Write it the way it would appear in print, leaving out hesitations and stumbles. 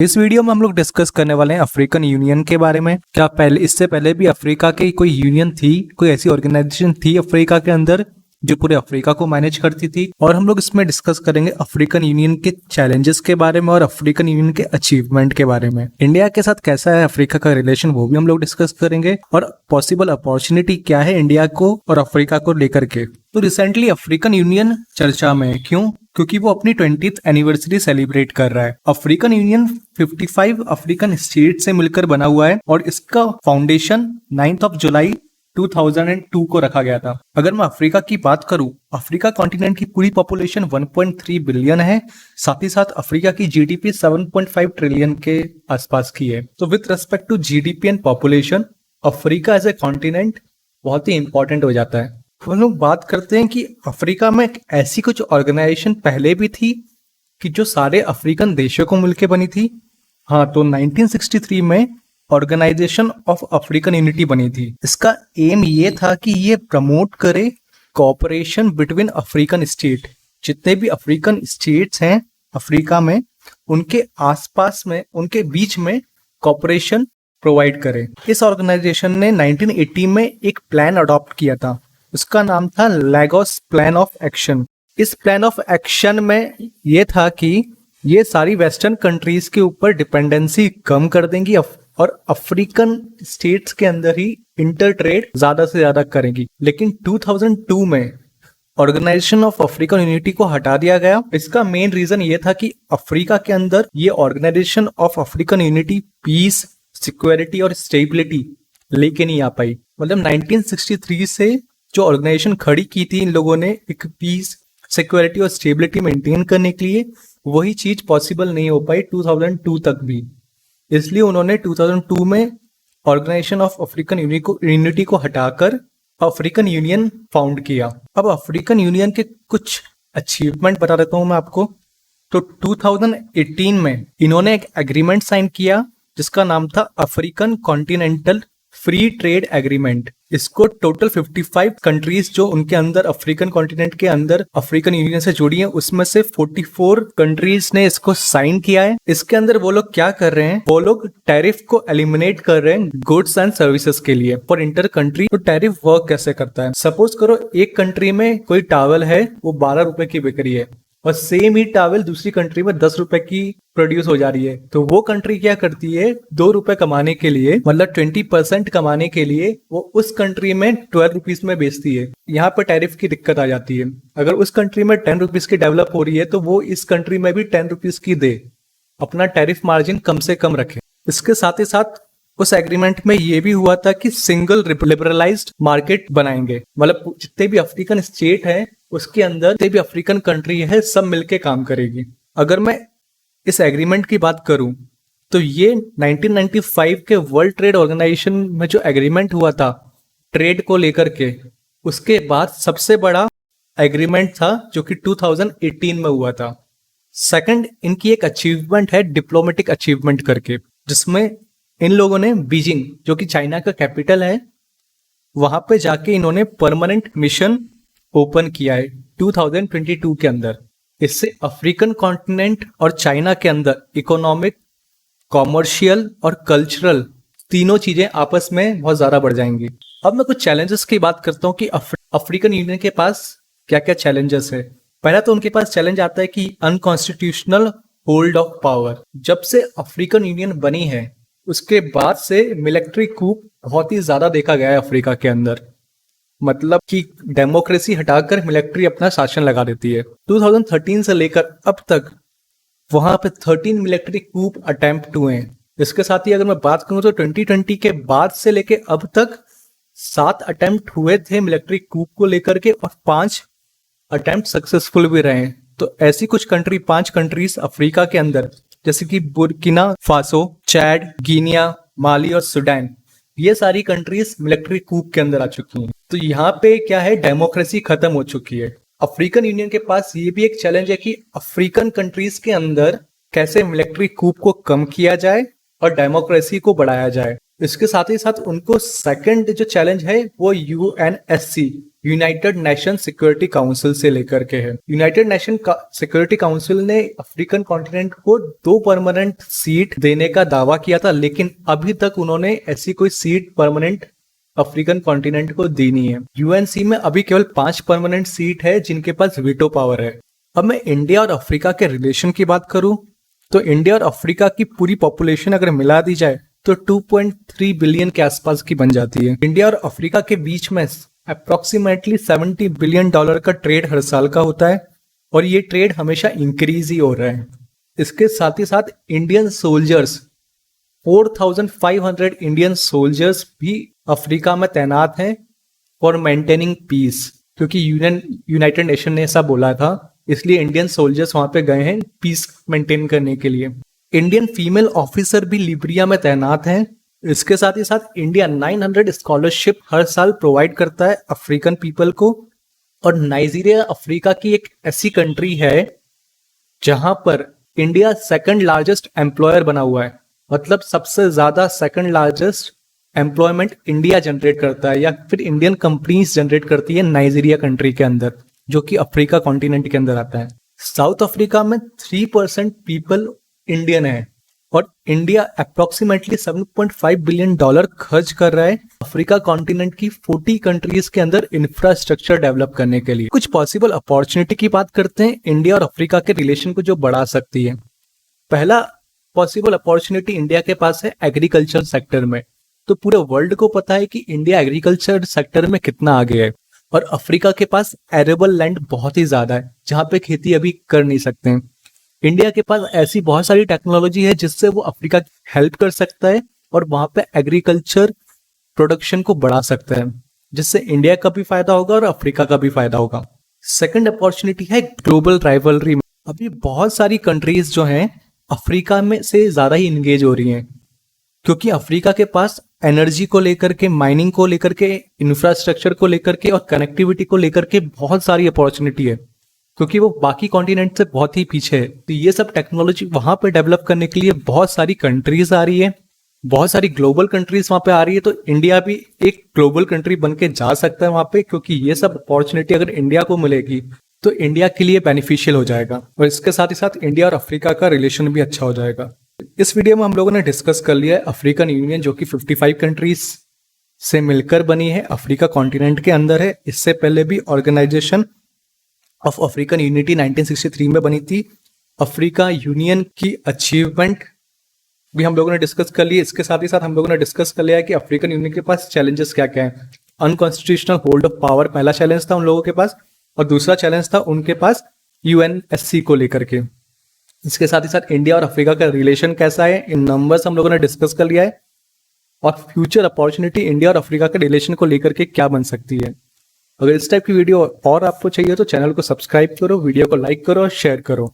इस वीडियो में हम लोग डिस्कस करने वाले हैं अफ्रीकन यूनियन के बारे में। क्या पहले इससे पहले भी अफ्रीका की कोई यूनियन थी, कोई ऐसी ऑर्गेनाइजेशन थी अफ्रीका के अंदर जो पूरे अफ्रीका को मैनेज करती थी। और हम लोग इसमें डिस्कस करेंगे अफ्रीकन यूनियन के चैलेंजेस के बारे में और अफ्रीकन यूनियन के अचीवमेंट के बारे में। इंडिया के साथ कैसा है अफ्रीका का रिलेशन, वो भी हम लोग डिस्कस करेंगे। और पॉसिबल अपॉर्चुनिटी क्या है इंडिया को और अफ्रीका को लेकर के। तो रिसेंटली अफ्रीकन यूनियन चर्चा में है, क्यों? क्योंकि वो अपनी 20th एनिवर्सरी सेलिब्रेट कर रहा है। अफ्रीकन यूनियन 55 अफ्रीकन स्टेट से मिलकर बना हुआ है और इसका फाउंडेशन 9 जुलाई 2002 को रखा गया था। अगर मैं अफ्रीका की बात करूं, अफ्रीका कॉन्टिनेंट की पूरी पॉपुलेशन 1.3 बिलियन है। साथ ही साथ अफ्रीका की जीडीपी 7.5 ट्रिलियन के आसपास की है। तो with respect to GDP and population, Africa as a continent बहुत ही इंपॉर्टेंट हो जाता है। हम लोग बात करते हैं कि अफ्रीका में ऐसी कुछ ऑर्गेनाइजेशन पहले भी थी कि जो सारे अफ्रीकन देशों को मिलकर बनी थी। हाँ, तो 1963 में ऑर्गेनाइजेशन ऑफ अफ्रीकन यूनिटी बनी थी। इसका एम ये था कि ये प्रमोट करे कोऑपरेशन बिटवीन अफ्रीकन स्टेट। जितने भी अफ्रीकन स्टेट्स हैं अफ्रीका में, उनके आसपास में, उनके बीच में कोऑपरेशन प्रोवाइड करे। इस ऑर्गेनाइजेशन ने 1980 में एक प्लान अडॉप्ट किया था। उसका नाम था लागोस प्लान ऑफ एक्शन। इस प्लान ऑफ एक्शन में ये था कि ये सारी वेस्टर्न कंट्रीज के ऊपर डिपेंडेंसी कम कर देंगी और अफ्रीकन स्टेट्स के अंदर ही इंटर ट्रेड ज्यादा से ज्यादा करेंगी। लेकिन 2002 में ऑर्गेनाइजेशन ऑफ अफ्रीकन यूनिटी को हटा दिया गया। इसका मेन रीजन ये था कि अफ्रीका के अंदर ये organisation of African unity peace, security और स्टेबिलिटी लेके नहीं आ पाई। मतलब 1963 से जो ऑर्गेनाइजेशन खड़ी की थी इन लोगों ने एक पीस, सिक्योरिटी और स्टेबिलिटी मेंटेन करने के लिए, वही चीज पॉसिबल नहीं हो पाई 2002 तक भी। इसलिए उन्होंने 2002 में ऑर्गेनाइजेशन ऑफ अफ्रीकन यूनिटी को हटाकर अफ्रीकन यूनियन फाउंड किया। अब अफ्रीकन यूनियन के कुछ अचीवमेंट बता देता हूं मैं आपको। तो 2018 में इन्होंने एक एग्रीमेंट साइन किया जिसका नाम था African continental free trade agreement. इसको टोटल 55 कंट्रीज जो उनके अंदर अफ्रीकन कॉन्टिनेंट के अंदर अफ्रीकन यूनियन से जुड़ी हैं, उसमें से 44 कंट्रीज ने इसको साइन किया है। इसके अंदर वो लोग क्या कर रहे हैं, वो लोग टैरिफ को एलिमिनेट कर रहे हैं गुड्स एंड सर्विसेज के लिए फॉर इंटर कंट्री। तो टैरिफ वर्क कैसे करता है? सपोज करो एक कंट्री में कोई टावल है, वो 12 रुपए की बिक रही है और सेम ही टावल दूसरी कंट्री में 10 रुपए की प्रोड्यूस हो जा रही है। तो वो कंट्री क्या करती है, 2 रुपए कमाने के लिए, मतलब 20% कमाने के लिए वो उस कंट्री में 12 रुपीज में बेचती है। यहाँ पर टैरिफ की दिक्कत आ जाती है। अगर उस कंट्री में 10 रुपीज की डेवलप हो रही है तो वो इस कंट्री में भी 10 रुपीज की दे, अपना टैरिफ मार्जिन कम से कम रखे। इसके साथ ही साथ उस एग्रीमेंट में ये भी हुआ था कि सिंगल लिबरलाइज्ड मार्केट बनाएंगे। मतलब जितने भी अफ्रीकन स्टेट है उसके अंदर जितने भी अफ्रीकन कंट्री है सब मिलके काम करेगी। अगर मैं इस एग्रीमेंट की बात करूं तो ये 1995 के वर्ल्ड ट्रेड ऑर्गेनाइजेशन में जो एग्रीमेंट हुआ था ट्रेड को लेकर के, उसके बाद सबसे बड़ा एग्रीमेंट था जो कि 2018 में हुआ था। सेकंड, इनकी एक अचीवमेंट है डिप्लोमेटिक अचीवमेंट करके, जिसमें इन लोगों ने बीजिंग, जो कि चाइना का कैपिटल है, वहां पे जाके इन्होंने परमानेंट मिशन ओपन किया है 2022 के अंदर। इससे अफ्रीकन कॉन्टिनेंट और चाइना के अंदर इकोनॉमिक, कॉमर्शियल और कल्चरल तीनों चीजें आपस में बहुत ज्यादा बढ़ जाएंगी। अब मैं कुछ चैलेंजेस की बात करता हूँ कि अफ्रीकन यूनियन के पास क्या क्या चैलेंजेस है। पहला तो उनके पास चैलेंज आता है कि अनकॉन्स्टिट्यूशनल होल्ड ऑफ पावर। जब से अफ्रीकन यूनियन बनी है उसके बाद से मिलिट्री कूप बहुत ही ज्यादा देखा गया है अफ्रीका के अंदर। मतलब कि डेमोक्रेसी हटाकर मिलिट्री अपना शासन लगा देती है। 2013 से लेकर अब तक वहां पे 13 मिलिट्री कूप अटेम्प्ट हुए हैं। इसके साथ ही अगर मैं बात करूं तो 2020 के बाद से लेके अब तक 7 अटेम्प्ट हुए थे मिलिट्री कूप को लेकर के और 5 अटेम्प्ट सक्सेसफुल भी रहे हैं। तो ऐसी कुछ कंट्री, 5 कंट्रीज अफ्रीका के अंदर, जैसे कि बुर्किना फासो, चैड, गिनिया, माली और सूडान, ये सारी कंट्रीज मिलिट्री कूप के अंदर आ चुकी हैं। तो यहाँ पे क्या है, डेमोक्रेसी खत्म हो चुकी है। अफ्रीकन यूनियन के पास ये भी एक चैलेंज है कि अफ्रीकन कंट्रीज के अंदर कैसे मिलिट्री कूप को कम किया जाए और डेमोक्रेसी को बढ़ाया जाए। इसके साथ ही साथ उनको सेकंड जो चैलेंज है वो UNSC, United nation security council से लेकर के है। यूनाइटेड नेशन सिक्योरिटी काउंसिल ने अफ्रीकन कॉन्टिनेंट को 2 परमानेंट सीट देने का दावा किया था, लेकिन अभी तक उन्होंने ऐसी कोई सीट परमानेंट अफ्रीकन कॉन्टिनेंट को दी नहीं है। यूएनसी में अभी केवल 5 परमानेंट सीट है जिनके पास वीटो पावर है। अब मैं इंडिया और अफ्रीका के रिलेशन की बात करूं तो इंडिया और अफ्रीका की पूरी पॉपुलेशन अगर मिला दी जाए तो 2.3 बिलियन के आसपास की बन जाती है। इंडिया और अफ्रीका के बीच में अप्रोक्सीमेटली $70 बिलियन का ट्रेड हर साल का होता है और ये ट्रेड हमेशा इंक्रीज ही हो रहा है। इसके साथ ही साथ इंडियन सोल्जर्स 4,500 इंडियन सोल्जर्स भी अफ्रीका में तैनात हैं फॉर मेंटेनिंग पीस, क्योंकि यूनाइटेड नेशन ने ऐसा बोला था, इसलिए इंडियन सोल्जर्स वहां पे गए हैं पीस मेंटेन करने के लिए। इंडियन फीमेल ऑफिसर भी लिब्रिया में तैनात हैं। इसके साथ ही साथ इंडिया 900 स्कॉलरशिप हर साल प्रोवाइड करता है अफ्रीकन पीपल को। और नाइजीरिया अफ्रीका की एक ऐसी कंट्री है जहां पर इंडिया सेकंड लार्जेस्ट एम्प्लॉयर बना हुआ है, मतलब सबसे ज्यादा second largest employment India generate करता है या फिर इंडियन कंपनीज जनरेट करती है नाइजीरिया कंट्री के अंदर, जो कि अफ्रीका कॉन्टिनेंट के अंदर आता है। साउथ अफ्रीका में 3% पीपल इंडियन है और इंडिया अप्रोक्सीमेटली $7.5 बिलियन खर्च कर रहा है अफ्रीका कॉन्टिनेंट की 40 कंट्रीज के अंदर इंफ्रास्ट्रक्चर डेवलप करने के लिए। कुछ पॉसिबल अपॉर्चुनिटी की बात करते हैं इंडिया और अफ्रीका के रिलेशन को जो बढ़ा सकती है। पहला पॉसिबल अपॉर्चुनिटी इंडिया के पास है एग्रीकल्चर सेक्टर में। तो पूरे वर्ल्ड को पता है कि इंडिया एग्रीकल्चर सेक्टर में कितना आगे है और अफ्रीका के पास एरेबल लैंड बहुत ही ज्यादा है जहां पे खेती अभी कर नहीं सकते हैं। इंडिया के पास ऐसी बहुत सारी टेक्नोलॉजी है जिससे वो अफ्रीका की हेल्प कर सकता है और वहां पे एग्रीकल्चर प्रोडक्शन को बढ़ा सकता है, जिससे इंडिया का भी फायदा होगा और अफ्रीका का भी फायदा होगा। सेकंड अपॉर्चुनिटी है ग्लोबल राइवलरी में। अभी बहुत सारी कंट्रीज जो हैं अफ्रीका में से ज्यादा ही इंगेज हो रही हैं, क्योंकि अफ्रीका के पास एनर्जी को लेकर के, माइनिंग को लेकर के, इंफ्रास्ट्रक्चर को लेकर के और कनेक्टिविटी को लेकर के बहुत सारी अपॉर्चुनिटी है, क्योंकि वो बाकी कॉन्टिनेंट से बहुत ही पीछे है। तो ये सब टेक्नोलॉजी वहां पे डेवलप करने के लिए बहुत सारी कंट्रीज आ रही है, बहुत सारी ग्लोबल कंट्रीज वहां पे आ रही है। तो इंडिया भी एक ग्लोबल कंट्री बन के जा सकता है वहां पे, क्योंकि ये सब अपॉर्चुनिटी अगर इंडिया को मिलेगी तो इंडिया के लिए बेनिफिशियल हो जाएगा और इसके साथ ही साथ इंडिया और अफ्रीका का रिलेशन भी अच्छा हो जाएगा। इस वीडियो में हम लोगों ने डिस्कस कर लिया है अफ्रीकन यूनियन, जो कि 55 कंट्रीज से मिलकर बनी है, अफ्रीका कॉन्टिनेंट के अंदर है। इससे पहले भी ऑर्गेनाइजेशन ऑफ अफ्रीकन यूनिटी 1963 में बनी थी। अफ्रीका यूनियन की अचीवमेंट भी हम लोगों ने डिस्कस कर ली। इसके साथ ही साथ हम लोगों ने डिस्कस कर लिया है कि अफ्रीकन यूनियन के पास चैलेंजेस क्या क्या है। अनकॉन्स्टिट्यूशनल होल्ड ऑफ पावर पहला चैलेंज था उन लोगों के पास, और दूसरा चैलेंज था उनके पास यूएनएससी को लेकर के। इसके साथ ही साथ इंडिया और अफ्रीका का रिलेशन कैसा है, इन नंबर्स हम लोगों ने डिस्कस कर लिया है, और फ्यूचर अपॉर्चुनिटी इंडिया और अफ्रीका के रिलेशन को लेकर के क्या बन सकती है। अगर इस टाइप की वीडियो और आपको चाहिए तो चैनल को सब्सक्राइब करो, वीडियो को लाइक करो और शेयर करो।